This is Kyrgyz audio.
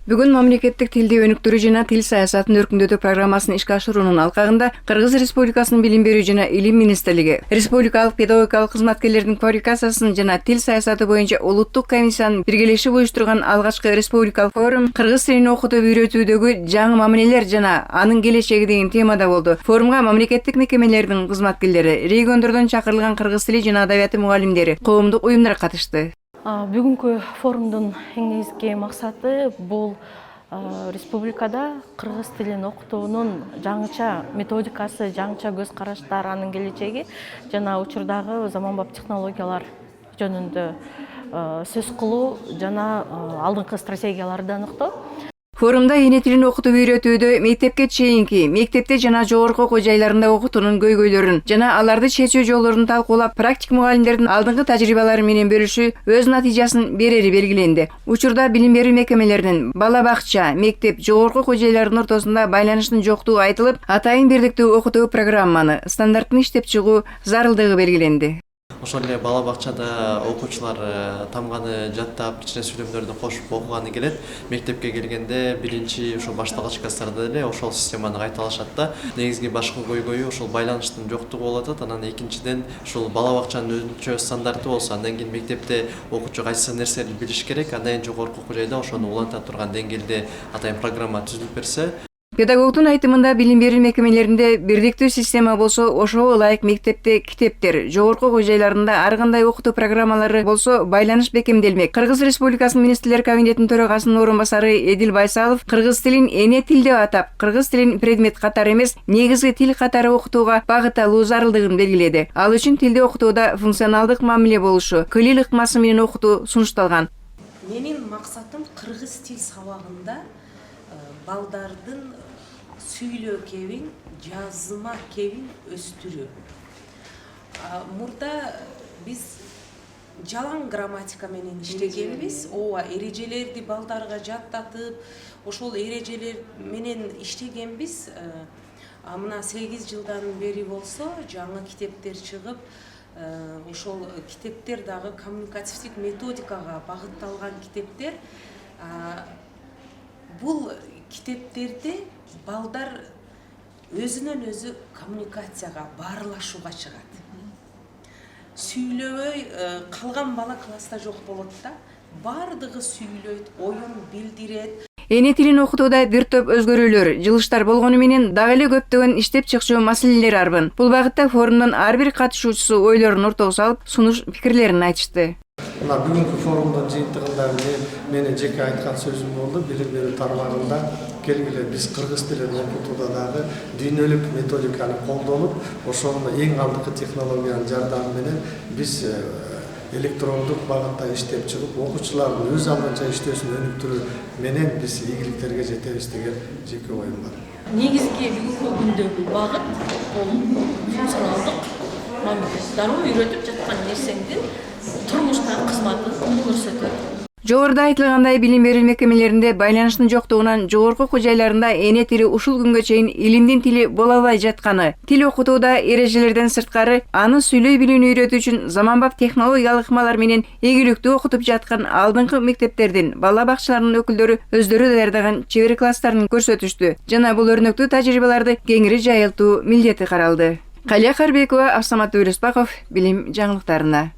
Бүгүн мамлекеттик тилди өнүктүрүү жана тил саясатын өркүндөтүү программасын ишке ашыруунун алкагында Кыргыз Республикасынын Билим берүү жана Илим министрлиги, республикалык педагогикалык кызматкерлердин квалификациясын жана тил саясаты боюнча улуттук комиссиянын биргелешип уюштурган алгачкы республикалык форум кыргыз тилин окутуп үйрөтүүдөгү жаңы мамилелер жана анын келечеги деген темада болду. Форумга мамлекеттик мекемелердин кызматкерлери, региондордон чакырылган кыргыз тили жана адабияты мугалимдери, коомдук уюмдар катышты. Бүгүнкү форумдун эң негизги максаты бул республикада кыргыз тилин окутуунун жаңыча методикасы, жаңыча көз караштар, анын келечеги жана учурдагы заманбап технологиялар жөнүндө сөз кылуу жана алдыңкы стратегияларды аныктоо. Форумда эне тилин окутуп үйрөтүүдө мектепке чейинки, мектепте жана жогорку окуу жайларында окутуунун көйгөйлөрүн жана аларды чечүү жолдорун талкуулап, практик мугалимдердин алдыңкы тажрыйбалары менен бөлүшүү өз натыйжасын берери белгиленди. Учурда билим берүү мекемелеринин бала бакча, мектеп, жогорку окуу жайларынын ортосунда байланыштын жоктугу айтылып, атайын бирдиктүү окутуу программаны, стандарттын иштеп чыгуу зарылдыгы белгиленди. Ошол эле бала бакчада окуучулар тамганы жаттап, кичине сүйлөмдөрдү кошуп окуганы келет. Мектепке келгенде биринчи ошол башталгыч класстарда эле ошол системаны кайталашат да. Негизги башкы көйгөйү ошол байланыштын жоктугу болуп атат. Анан экинчиден ушул бала бакчанын өзүнчө стандарты болсо, андан кийин мектепте окуучу кайсы нерсени билиш керек, андан кийин жогорку окуу жайда ошону уланта турган деңгээлде атайын программа түзүлүп берсе. Педагогдун айтымында билим берүү мекемелеринде бирдиктүү система болсо, ошого ылайык мектепте китептер, жогорку окуу жайларында ар кандай окутуу программалары болсо байланыш бекемделмек. Кыргыз Республикасынын министрлер кабинетинин төрагасынын орун басары Эдил Байсалов кыргыз тилин эне тил деп атап, кыргыз тилин предмет катары эмес, негизги тил катары окутууга багытталуу зарылдыгын белгиледи. Ал үчүн тилди окутууда функционалдык мамиле болушу, кылил ыкмасы менен окутуу сунушталган. Менин максатым кыргыз тил сабагында балдардын сүйлөө кебин, жазма кебин өстүрүү. Мурда биз жалаң грамматика менен иштегенбиз. Ооба, эрежелерди балдарга жаттатып, ошол эрежелер менен иштегенбиз. Мына 8 жылдан бери болсо, жаңы китептер чыгып, ошол китептер дагы коммуникативдик методикага багытталган китептер. Бул китептерде балдар өзүнөн өзү коммуникацияга, баарлашууга чыгат. Сүйлөбөй калган бала класста жок болот да, бардыгы сүйлөйт, оюн билдирет. Эне тилин окутууда бир топ өзгөрүүлөр, жылыштар болгону менен дагы эле көптөгөн иштеп чыкчу маселелер арбын. Бул багытта форумдун ар бир катышуучусу ойлорун ортого салып, сунуш пикирлерин айтышты. Мына бүгүнкү форумдун жыйынтыгында менин жеке айткан сөзүм болду. Билим берүү тармагында келгиле биз кыргыз тилин окутууда дагы дүйнөлүк методиканы колдонуп, ошонун эң алдыңкы технологиянын жардамы менен биз электрондук багытта иштеп чыгып, окуучулардын өз алдынча иштөөсүн өнүктүрүү менен биз ийгиликтерге жетебиз деген жеке оюм бар. Негизги бүгүнкү күндөгү багыт бул функционалдык мамиле. Дароо үйрөтүп жаткан нерсеңдин турмуштагы кызматын көрсөтөт. Жогоруда айтылгандай, билим берүү мекемелеринде байланыштын жоктугунан жогорку окуу жайларында эне тили ушул күнгө чейин илимдин тили боло албай жатканы, тил окутууда эрежелерден сырткары аны сүйлөй билүүнү үйрөтүү үчүн заманбап технологиялык ыкмалар менен ийгиликтүү окутуп жаткан алдыңкы мектептердин, бала бакчаларынын өкүлдөрү өздөрү даярдаган чебер класстарын көрсөтүштү жана бул өрнөктүү тажрыйбаларды кеңири жайылтуу милдети каралды. Калия Карбекова, Асамат Өлөсбаков, билим жаңылыктарына.